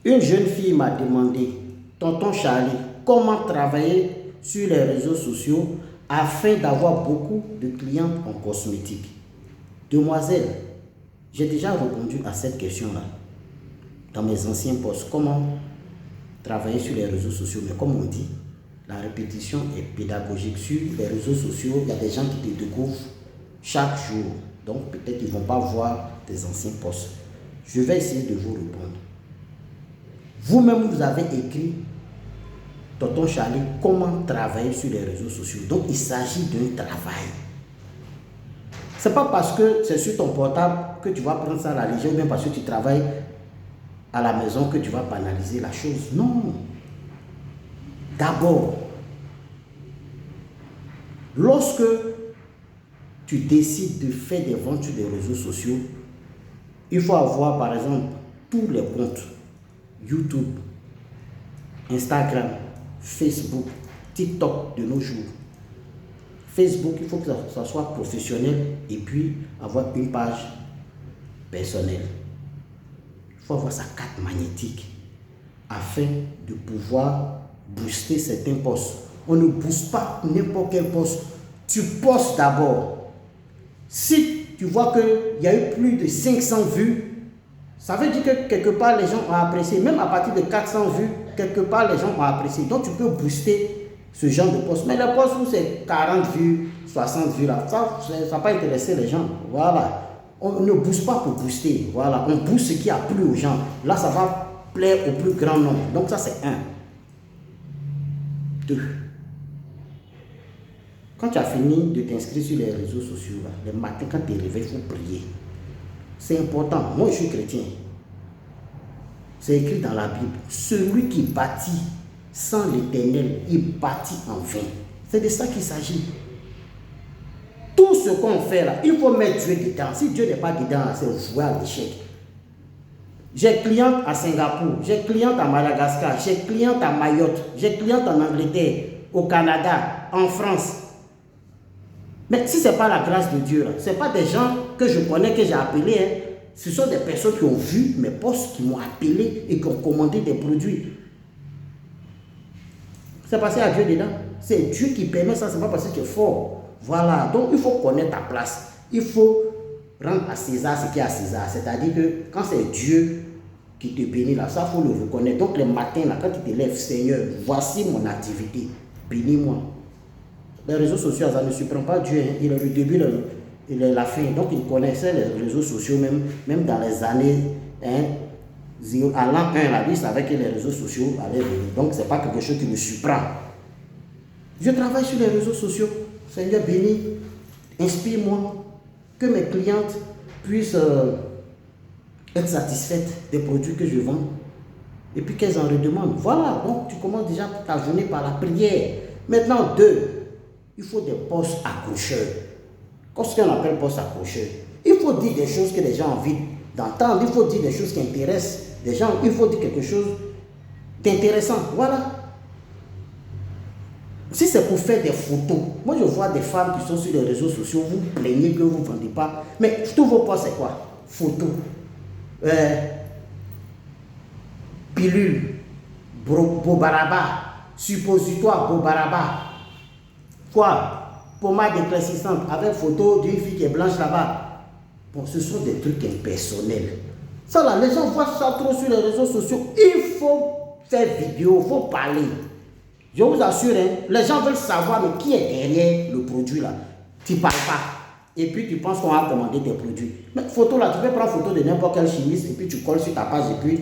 Une jeune fille m'a demandé, tonton Charlie, comment travailler sur les réseaux sociaux afin d'avoir beaucoup de clientes en cosmétique. Demoiselle, j'ai déjà répondu à cette question-là dans mes anciens postes. Comment travailler sur les réseaux sociaux? Mais comme on dit, la répétition est pédagogique. Sur les réseaux sociaux, il y a des gens qui te découvrent chaque jour. Donc peut-être qu'ils ne vont pas voir tes anciens postes. Je vais essayer de vous répondre. Vous-même, vous avez écrit, tonton Charlie, comment travailler sur les réseaux sociaux. Donc il s'agit d'un travail. Ce n'est pas parce que c'est sur ton portable que tu vas prendre ça à la légère ou bien parce que tu travailles à la maison que tu vas banaliser la chose. Non. D'abord, lorsque tu décides de faire des ventes sur les réseaux sociaux, il faut avoir par exemple tous les comptes YouTube, Instagram, Facebook, TikTok de nos jours. Facebook, il faut que ça soit professionnel et puis avoir une page personnelle. Il faut avoir sa carte magnétique afin de pouvoir booster certains posts. On ne booste pas n'importe quel post. Tu postes d'abord. Si tu vois qu'il y a eu plus de 500 vues, ça veut dire que quelque part les gens ont apprécié. Même à partir de 400 vues, quelque part les gens ont apprécié. Donc tu peux booster ce genre de post. Mais les posts où c'est 40 vues, 60 vues, là, ça ne va pas intéresser les gens. Voilà. On ne booste pas pour booster. Voilà. On booste ce qui a plu aux gens. Là, ça va plaire au plus grand nombre. Donc ça, c'est 1. 2. Quand tu as fini de t'inscrire sur les réseaux sociaux, là, le matin, quand tu es réveillé, il faut prier. C'est important. Moi, je suis chrétien. C'est écrit dans la Bible. Celui qui bâtit sans l'Éternel, il bâtit en vain. C'est de ça qu'il s'agit. Tout ce qu'on fait là, il faut mettre Dieu dedans. Si Dieu n'est pas dedans, c'est jouer à l'échec. J'ai cliente à Singapour, j'ai cliente à Madagascar, j'ai cliente à Mayotte, j'ai cliente en Angleterre, au Canada, en France. Mais si ce n'est pas la grâce de Dieu, ce n'est pas des gens que je connais, que j'ai appelés. Hein. Ce sont des personnes qui ont vu mes posts, qui m'ont appelé et qui ont commandé des produits. C'est passé à Dieu dedans. C'est Dieu qui permet ça, ce n'est pas parce que tu es fort. Voilà, donc il faut connaître ta place. Il faut rendre à César ce qui est à César. C'est-à-dire que quand c'est Dieu qui te bénit là, ça il faut le reconnaître. Donc le matin, là, quand tu te lèves, Seigneur, voici mon activité, bénis-moi. Les réseaux sociaux, ça ne surprend pas Dieu. Hein. Il est le début, il est la fin. Donc il connaissait les réseaux sociaux même dans les années à l'an 1, là, lui, il savait que les réseaux sociaux allaient venir. Donc ce n'est pas quelque chose qui me surprend. Je travaille sur les réseaux sociaux. Seigneur béni, inspire-moi, que mes clientes puissent être satisfaites des produits que je vends et puis qu'elles en redemandent. Voilà, donc tu commences déjà ta journée par la prière. Maintenant, 2, il faut des postes accrocheurs. Qu'est-ce qu'on appelle poste accrocheur? Il faut dire des choses que les gens ont envie d'entendre, il faut dire des choses qui intéressent les gens, il faut dire quelque chose d'intéressant. Voilà. Si c'est pour faire des photos, moi je vois des femmes qui sont sur les réseaux sociaux, vous plaignez que vous ne vendez pas, mais tous vos postes c'est quoi? Photos, pilules, bobaraba, suppositoire, bobaraba, quoi? Pommade éclaircissante avec photo d'une fille qui est blanche là-bas. Bon, ce sont des trucs impersonnels. Ça là, les gens voient ça trop sur les réseaux sociaux. Il faut faire vidéo, il faut parler. Je vous assure, hein, les gens veulent savoir mais qui est derrière le produit là. Tu ne parles pas. Et puis tu penses qu'on va commander tes produits. Mais photo là, tu peux prendre photo de n'importe quel chimiste et puis tu colles sur ta page et puis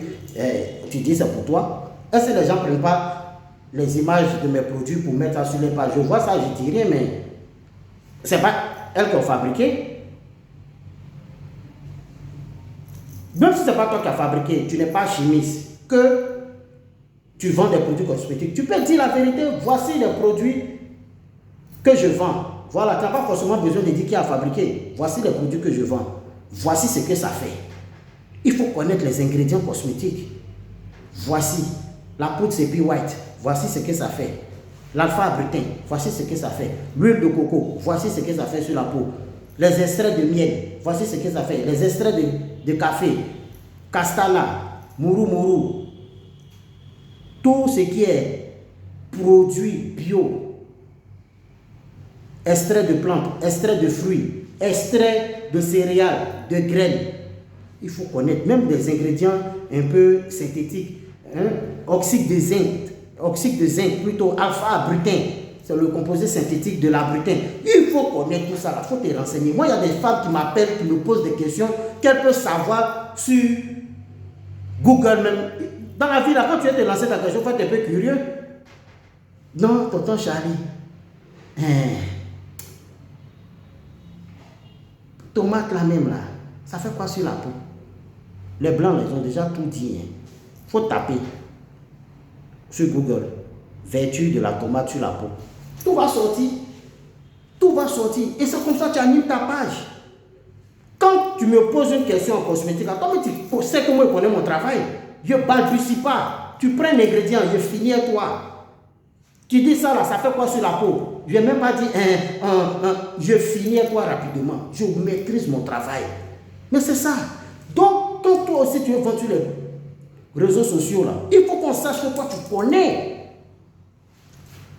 tu dis c'est pour toi. Est-ce que les gens ne prennent pas les images de mes produits pour mettre ça sur les pages? Je vois ça, je dis rien, mais c'est pas elles qui ont fabriqué. Même si ce n'est pas toi qui as fabriqué, tu n'es pas chimiste, que tu vends des produits cosmétiques, tu peux dire la vérité, voici les produits que je vends. Voilà, tu n'as pas forcément besoin de dire qui a fabriqué. Voici les produits que je vends. Voici ce que ça fait. Il faut connaître les ingrédients cosmétiques. Voici la poudre Sepi White. Voici ce que ça fait. L'alpha brutin. Voici ce que ça fait. L'huile de coco. Voici ce que ça fait sur la peau. Les extraits de miel. Voici ce que ça fait. Les extraits de café. Castana. Mourou mourou. tout ce qui est produit bio, extrait de plantes, extrait de fruits, extrait de céréales, de graines. Il faut connaître même des ingrédients un peu synthétiques. Hein? Oxyde de zinc plutôt, alpha-abrutin. C'est le composé synthétique de l'abrutin. Il faut connaître tout ça, il faut te renseigner. Moi, il y a des femmes qui m'appellent, qui me posent des questions qu'elles peuvent savoir sur Google même. Dans la vie, là, quand tu veux te lancer ta question, il faut être un peu curieux. Non, tonton Charlie. Tomate là même là, ça fait quoi sur la peau? Les blancs, ils ont déjà tout dit. Il faut taper sur Google. Vertu de la tomate sur la peau. Tout va sortir. Tout va sortir. Et c'est comme ça que tu animes ta page. Quand tu me poses une question en cosmétique, toi, tu sais que moi je connais mon travail. Je ne balbutie pas. Tu prends un ingrédient, je finis à toi. Tu dis ça là, ça fait quoi sur la peau? Je n'ai même pas dit je finis à toi rapidement. Je maîtrise mon travail. Mais c'est ça. Donc, quand toi aussi tu veux vendre sur les réseaux sociaux là, il faut qu'on sache que toi tu connais.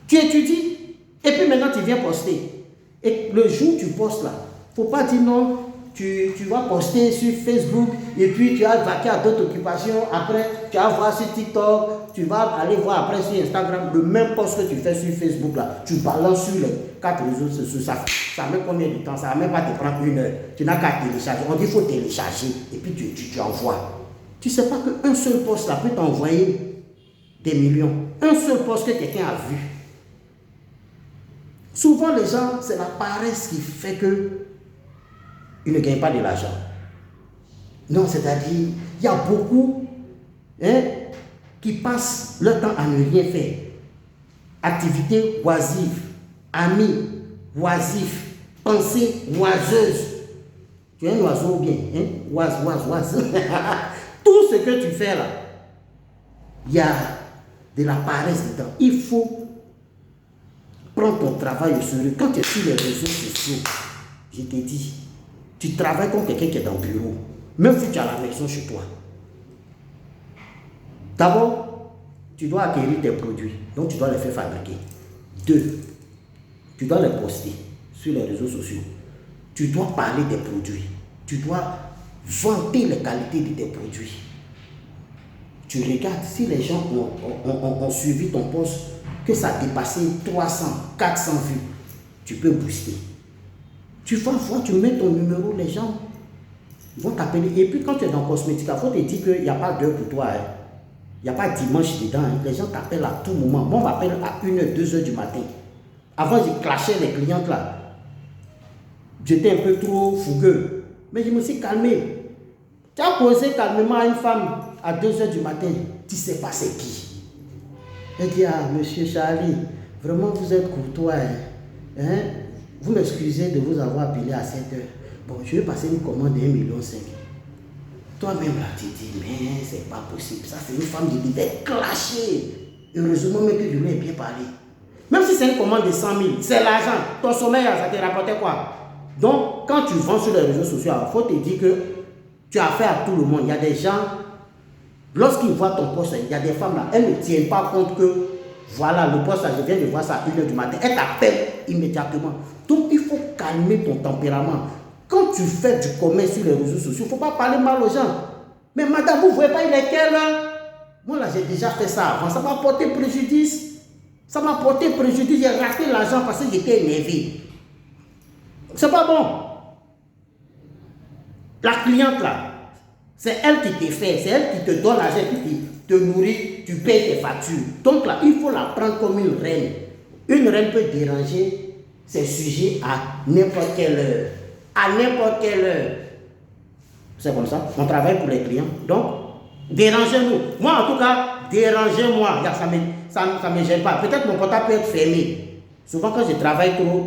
Tu étudies et puis maintenant tu viens poster. Et le jour où tu postes là, il ne faut pas dire non, tu vas poster sur Facebook et puis tu vas vaquer à d'autres occupations. Après, tu vas voir sur TikTok, tu vas aller voir après sur Instagram le même post que tu fais sur Facebook là. Tu balances sur les 4 réseaux sociaux. Ça met combien de temps? Ça ne va même pas te prendre 1 heure. Tu n'as qu'à télécharger. On dit qu'il faut télécharger et puis tu envoies. Tu ne sais pas qu'un seul post là peut t'envoyer des millions. Un seul post que quelqu'un a vu. Souvent, les gens, c'est la paresse qui fait qu'ils ne gagnent pas de l'argent. Non, c'est-à-dire, il y a beaucoup qui passent leur temps à ne rien faire. Activité oisive, amis oisifs, pensée oiseuse. Tu es un oiseau bien, oise. Tout ce que tu fais là, il y a de la paresse dedans. Il faut prends ton travail au sérieux. Quand tu es sur les réseaux sociaux, je te dis, tu travailles comme quelqu'un qui est dans le bureau. Même si tu es à la maison chez toi. D'abord, tu dois acquérir tes produits. Donc, tu dois les faire fabriquer. 2, tu dois les poster sur les réseaux sociaux. Tu dois parler des produits. Tu dois vanter les qualités de tes produits. Tu regardes si les gens ont suivi ton post, que ça a dépassé 300, 400 vues, tu peux booster. Tu vas voir, tu mets ton numéro, les gens vont t'appeler. Et puis quand tu es dans cosmétique, il faut te dire qu'il n'y a pas d'heure pour toi. Il n'y a pas dimanche dedans. Les gens t'appellent à tout moment. Moi, on m'appelle à 1h, 2h du matin. Avant, je clashais les clientes là. J'étais un peu trop fougueux. Mais je me suis calmé. Tu as posé calmement à une femme à 2h du matin. Tu ne sais pas c'est qui. Elle dit, monsieur Charlie, vraiment vous êtes courtois. Vous m'excusez de vous avoir appelé à 7h. Bon, je vais passer une commande de 1,5 million. Toi-même là, tu dis, mais c'est pas possible. Ça, c'est une femme qui devait clasher. Heureusement même que je lui ai bien parlé. Même si c'est une commande de 100 000, c'est l'argent. Ton sommeil, ça te rapportait quoi? Donc, quand tu vends sur les réseaux sociaux, il faut te dire que tu as affaire à tout le monde. Il y a des gens, lorsqu'ils voient ton poste, il y a des femmes là, elles ne tiennent pas compte que, voilà, le poste là, je viens de voir ça à 1h du matin. Elles t'appellent immédiatement. Donc, il faut calmer ton tempérament. Quand tu fais du commerce sur les réseaux sociaux, il ne faut pas parler mal aux gens. Mais madame, vous ne voyez pas, il est quelle heure? Moi là, j'ai déjà fait ça avant. Ça m'a porté préjudice. Ça m'a porté préjudice. J'ai raté l'argent parce que j'étais énervé. C'est pas bon. La cliente là, c'est elle qui te fait, c'est elle qui te donne l'argent, qui te nourrit, tu payes tes factures. Donc là, il faut la prendre comme une reine. Une reine peut déranger ses sujets à n'importe quelle heure. À n'importe quelle heure. C'est comme ça. On travaille pour les clients. Donc, dérangez-nous. Moi, en tout cas, dérangez-moi. Ça ne me gêne pas. Peut-être mon portable peut être fermé. Souvent, quand je travaille trop,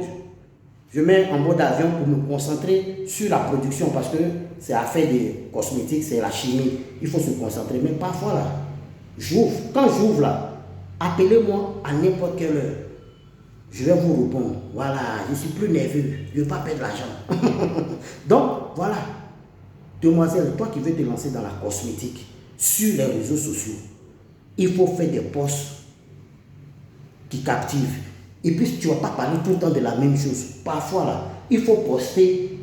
je mets en mode avion pour me concentrer sur la production parce que c'est affaire de cosmétiques, c'est la chimie. Il faut se concentrer. Mais parfois, là, j'ouvre. Quand j'ouvre, là, appelez-moi à n'importe quelle heure. Je vais vous répondre. Voilà, je ne suis plus nerveux. Je ne veux pas perdre l'argent. Donc, voilà. Demoiselle, toi qui veux te lancer dans la cosmétique, sur les réseaux sociaux, il faut faire des posts qui captivent. Et puis tu ne vas pas parler tout le temps de la même chose. Parfois là, il faut poster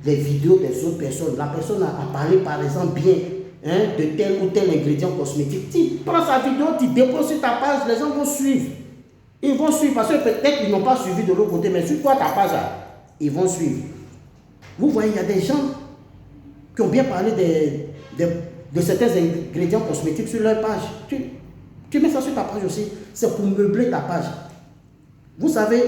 les vidéos des autres personnes. La personne a parlé par exemple bien de tel ou tel ingrédient cosmétique. Tu prends sa vidéo, tu déposes sur ta page, les gens vont suivre. Ils vont suivre parce que peut-être ils n'ont pas suivi de l'autre côté, mais sur toi, ta page, là, ils vont suivre. Vous voyez, il y a des gens qui ont bien parlé de certains ingrédients cosmétiques sur leur page. Tu mets ça sur ta page aussi. C'est pour meubler ta page. Vous savez,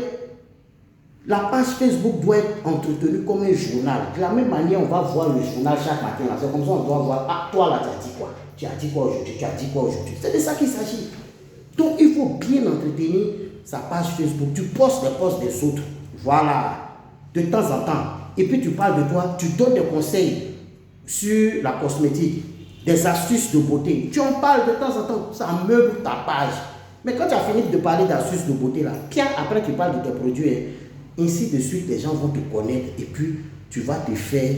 la page Facebook doit être entretenue comme un journal. De la même manière, on va voir le journal chaque matin. C'est comme ça on doit voir, ah, toi là, tu as dit quoi? Tu as dit quoi aujourd'hui? Tu as dit quoi aujourd'hui? C'est de ça qu'il s'agit. Donc, il faut bien entretenir sa page Facebook. Tu postes les posts des autres. Voilà. De temps en temps. Et puis, tu parles de toi. Tu donnes des conseils sur la cosmétique. Des astuces de beauté. Tu en parles de temps en temps. Ça meuble ta page. Mais quand tu as fini de parler d'astuces de beauté, là, puis après, tu parles de tes produits. Ainsi de suite, les gens vont te connaître. Et puis, tu vas te faire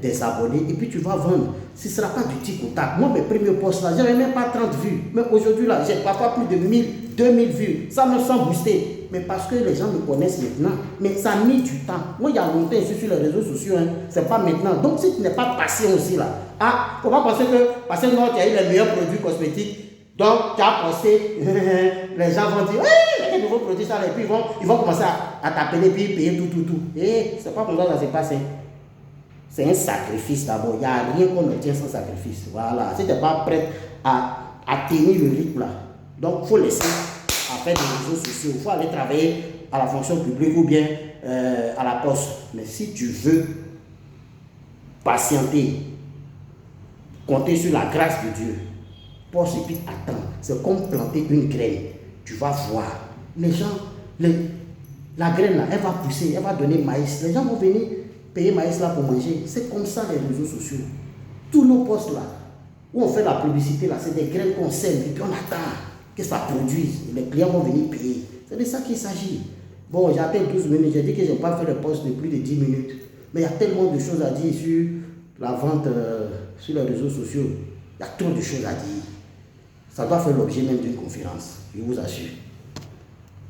des abonnés. Et puis, tu vas vendre. Ce ne sera pas du tic au tac. Moi, mes premiers posts là, je n'avais même pas 30 vues. Mais aujourd'hui, là, j'ai parfois plus de 1000, 2000 vues. Ça me sent boosté. Mais parce que les gens me connaissent maintenant. Mais ça a mis du temps. Moi, il y a longtemps, je suis sur les réseaux sociaux. Ce n'est pas maintenant. Donc, si tu n'es pas patient aussi là, ah, il ne faut pas penser que parce que non, tu as eu les meilleurs produits cosmétiques. Donc, tu as posté, les gens vont dire, oui, les nouveaux produits, ça, et puis ils vont commencer à t'appeler, puis payer tout. Et c'est pas comme ça que ça se passe. C'est un sacrifice d'abord. Il n'y a rien qu'on obtient sans sacrifice. Voilà. Si tu n'es pas prêt à tenir le rythme là, donc il faut laisser à faire des réseaux sociaux. Il faut aller travailler à la fonction publique ou bien à la poste. Mais si tu veux patienter, compter sur la grâce de Dieu, poste et puis attends. C'est comme planter une graine. Tu vas voir. Les gens, la graine là, elle va pousser, elle va donner maïs. Les gens vont venir payer maïs là pour manger. C'est comme ça les réseaux sociaux. Tous nos postes là, où on fait la publicité là, c'est des graines qu'on sème et puis on attend que ça produise. Et les clients vont venir payer. C'est de ça qu'il s'agit. Bon, j'ai atteint 12 minutes. J'ai dit que je n'ai pas fait le poste de plus de 10 minutes. Mais il y a tellement de choses à dire sur la vente sur les réseaux sociaux. Il y a trop de choses à dire. Ça doit faire l'objet même d'une conférence, je vous assure.